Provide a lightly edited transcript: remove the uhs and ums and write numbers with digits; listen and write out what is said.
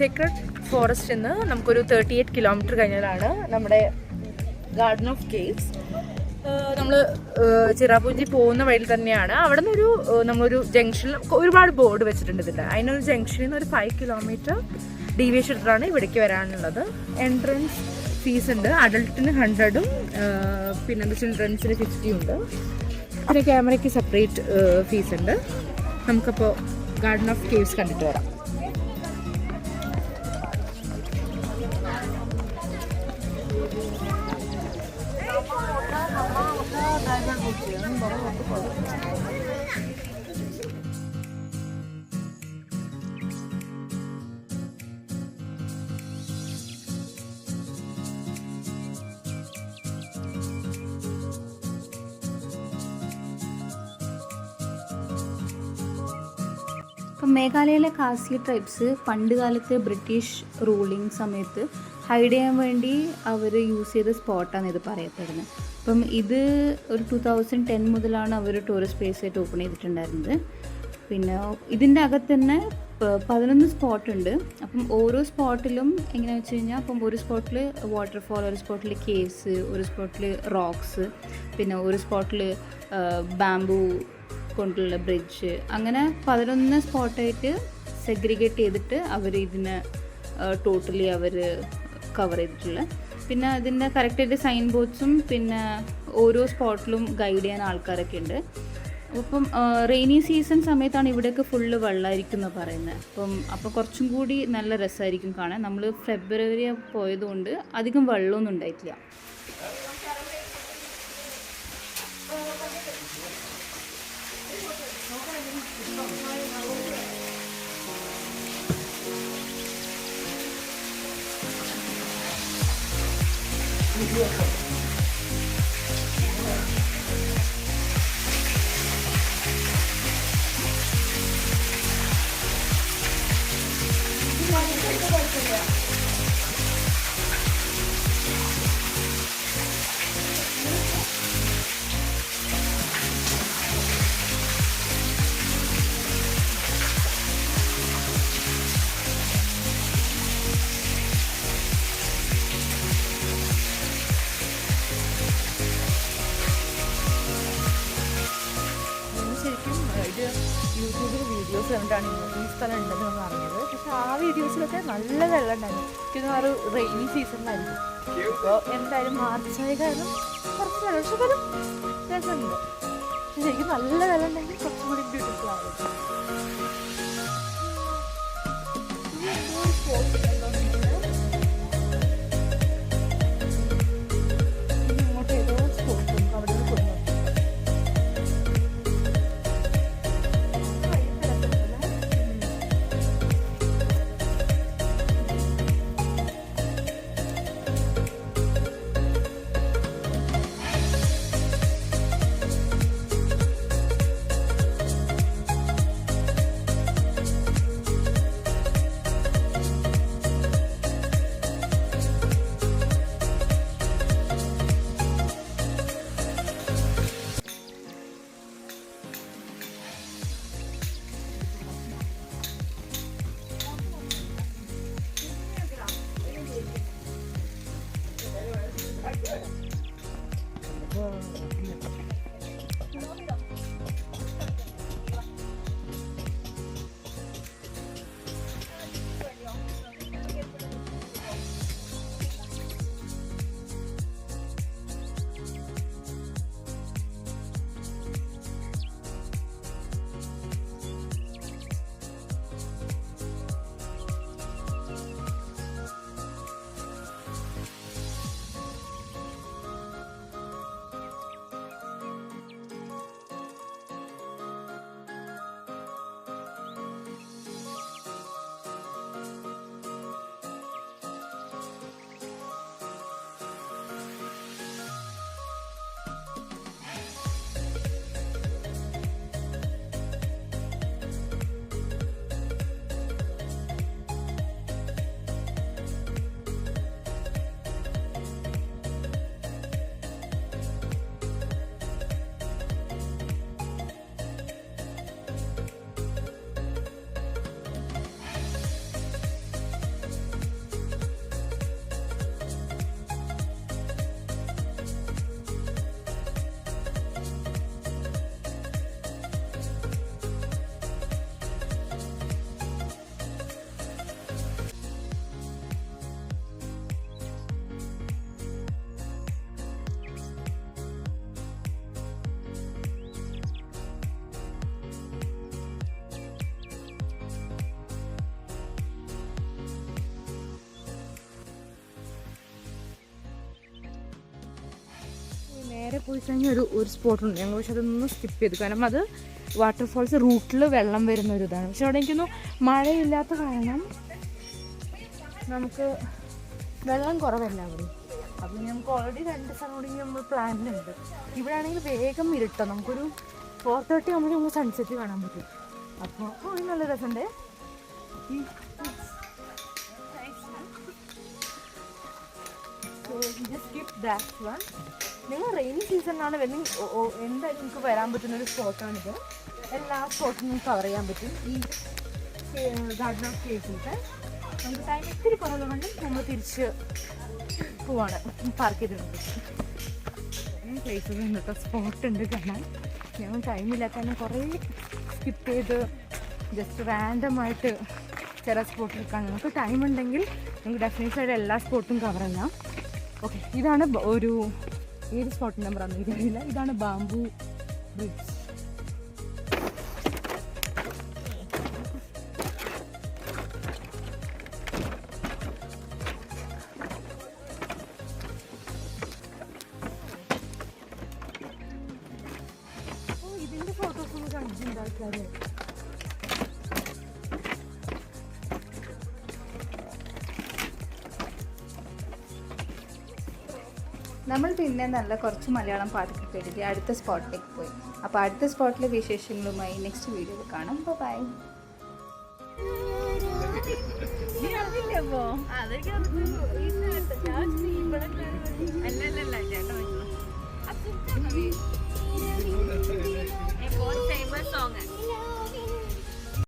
Secret ഫോറസ്റ്റിൽ നിന്ന് നമുക്കൊരു 38 kilometre കഴിഞ്ഞാലാണ് നമ്മുടെ ഗാർഡൻ ഓഫ് കേവ്സ്. നമ്മൾ ചിറാപുഞ്ചി പോകുന്ന വഴിയിൽ തന്നെയാണ്. അവിടെ നിന്നൊരു നമ്മളൊരു ജംഗ്ഷനിൽ ഒരുപാട് ബോർഡ് വെച്ചിട്ടുണ്ട് ഇതിൻ്റെ. അതിനൊരു ജംഗ്ഷനിൽ നിന്ന് ഒരു 5 കിലോമീറ്റർ ഡീവിയേഷൻ എടുത്തിട്ടാണ് ഇവിടേക്ക് വരാനുള്ളത്. എൻട്രൻസ് ഫീസ് ഉണ്ട്. അഡൾട്ടിന് 100ഉം പിന്നെ ചിൽഡ്രൻസിന് 50 ഉണ്ട്. പിന്നെ ക്യാമറയ്ക്ക് സെപ്പറേറ്റ് ഫീസ് ഉണ്ട്. നമുക്കപ്പോൾ ഗാർഡൻ ഓഫ് കേവ്സ് കണ്ടിട്ട് വരാം. ഇപ്പം മേഘാലയയിലെ ഖാസി ട്രൈബ്സ് പണ്ട് കാലത്ത് ബ്രിട്ടീഷ് റൂളിംഗ് സമയത്ത് ഹൈഡ് ചെയ്യാൻ വേണ്ടി അവർ യൂസ് ചെയ്ത സ്പോട്ടാണ് ഇത് പറയപ്പെടുന്നത്. അപ്പം ഇത് ഒരു 2010 മുതലാണ് അവർ ടൂറിസ്റ്റ് പ്ലേസ് ആയിട്ട് ഓപ്പൺ ചെയ്തിട്ടുണ്ടായിരുന്നത്. പിന്നെ ഇതിൻ്റെ അകത്ത് തന്നെ 11 സ്പോട്ടുണ്ട്. അപ്പം ഓരോ സ്പോട്ടിലും എങ്ങനെയാണെന്ന് വെച്ച് കഴിഞ്ഞാൽ, അപ്പം ഒരു സ്പോട്ടിൽ വാട്ടർഫോൾ, ഒരു സ്പോട്ടിൽ കേവ്സ്, ഒരു സ്പോട്ടിൽ റോക്സ്, പിന്നെ ഒരു സ്പോട്ടിൽ ബാംബൂ കൊണ്ടുള്ള ബ്രിഡ്ജ്, അങ്ങനെ 11 സ്പോട്ടായിട്ട് സെഗ്രിഗേറ്റ് ചെയ്തിട്ട് അവർ ഇതിനെ ടോട്ടലി അവർ കവർ ചെയ്തിട്ടുള്ളത്. പിന്നെ അതിൻ്റെ കറക്റ്റായിട്ട് സൈൻ ബോർഡ്സും പിന്നെ ഓരോ സ്പോട്ടിലും ഗൈഡ് ചെയ്യാൻ ആൾക്കാരൊക്കെ ഉണ്ട്. അപ്പം റെയിനി സീസൺ സമയത്താണ് ഇവിടെയൊക്കെ ഫുള്ള് വെള്ളമായിരിക്കും എന്ന് പറയുന്നത്. അപ്പോൾ കുറച്ചും കൂടി നല്ല രസമായിരിക്കും കാണാൻ. നമ്മൾ ഫെബ്രുവരി പോയതുകൊണ്ട് അധികം വെള്ളമൊന്നും ഉണ്ടായിട്ടില്ല. യൂട്യൂബിൽ വീഡിയോസ് കണ്ടിട്ടാണ് ഈ സ്ഥലം ഉണ്ടെന്ന് നമ്മൾ അറിഞ്ഞത്. പക്ഷെ ആ വീഡിയോസിലൊക്കെ നല്ല വെള്ളം ഉണ്ടായിരുന്നു. എനിക്ക് ആ ഒരു റെയിനി സീസണിലായിരിക്കും. ഇപ്പോൾ എന്തായാലും മാർച്ചായ കാരണം കുറച്ച് വെള്ളം, പക്ഷെ ഒരു രസമുണ്ട്. പക്ഷെ ശരിക്കും നല്ല വെള്ളം ഉണ്ടെങ്കിൽ കുറച്ചും കൂടി ബ്യൂട്ടിഫുൾ ആവും. ഇങ്ങോട്ട് ഏതോ സ്പോട്ടും അവിടെ നിന്ന് കൊടുക്കും. നേരെ പോയി കഴിഞ്ഞാൽ ഒരു സ്പോട്ടുണ്ട് ഞങ്ങൾ, പക്ഷെ അതൊന്നും സ്കിപ്പ് ചെയ്തു. കാരണം അത് വാട്ടർഫോൾസ് റൂട്ടിൽ വെള്ളം വരുന്ന ഒരു ഇതാണ്. പക്ഷെ അവിടെ എനിക്കൊന്നും മഴയില്ലാത്ത കാരണം നമുക്ക് വെള്ളം കുറവല്ല അവിടെ. അപ്പം നമുക്ക് ഓൾറെഡി 2 സറൗണ്ടിങ് നമ്മൾ പ്ലാനിലുണ്ട്. ഇവിടെ ആണെങ്കിൽ വേഗം ഇരുട്ടോ, നമുക്കൊരു 4:30 ആകുമ്പോൾ നമുക്ക് സൺസെറ്റ് കാണാൻ പറ്റും. അപ്പോൾ നല്ല രസമുണ്ട്. നിങ്ങൾ റെയിനി സീസണിലാണ് എന്തായാലും നിങ്ങൾക്ക് വരാൻ പറ്റുന്നൊരു സ്പോട്ടാണിത്. എല്ലാ സ്പോട്ടും നിങ്ങൾക്ക് കവർ ചെയ്യാൻ പറ്റും ഈ ഗാർഡൻ ഓഫ് കേവ്സിലൊക്കെ. നമുക്ക് ടൈം ഇത്തിരി കുറവുള്ളതുകൊണ്ട് നമ്മൾ തിരിച്ച് പോവാണ്, പാർക്ക് ചെയ്തിട്ടുണ്ട്. പ്ലേസസ് ഇന്നത്തെ സ്പോട്ടുണ്ട് കാണാൻ. ഞങ്ങൾ ടൈമില്ലാത്ത തന്നെ കുറേ സ്കിപ്പ് ചെയ്ത് ജസ്റ്റ് റാൻഡമായിട്ട് ചില സ്പോട്ടിൽ കാണാം. നമുക്ക് ടൈം ഉണ്ടെങ്കിൽ നമുക്ക് ഡെഫിനറ്റ്ലി ആയിട്ട് എല്ലാ സ്പോട്ടും കവർ ചെയ്യാം. ഓക്കെ, ഇതാണ് ഒരു ഏത് സ്പോട്ട് നമ്പറാണെന്ന് എനിക്കറിയില്ല. ഇതാണ് ബാംബു ബ്രിഡ്ജ്. ഇതിൻ്റെ ഫോട്ടോസൊന്നും കണ്ടിട്ടുണ്ട് ആൾക്കാർ. നമ്മൾ പിന്നെ നല്ല കുറച്ച് മലയാളം പാട്ടൊക്കെ കേട്ടിട്ട് അടുത്ത സ്പോട്ടിലേക്ക് പോയി. അപ്പോൾ അടുത്ത സ്പോട്ടിലെ വിശേഷങ്ങളുമായി നെക്സ്റ്റ് വീഡിയോയിൽ കാണാം. ബൈ. അതൊക്കെ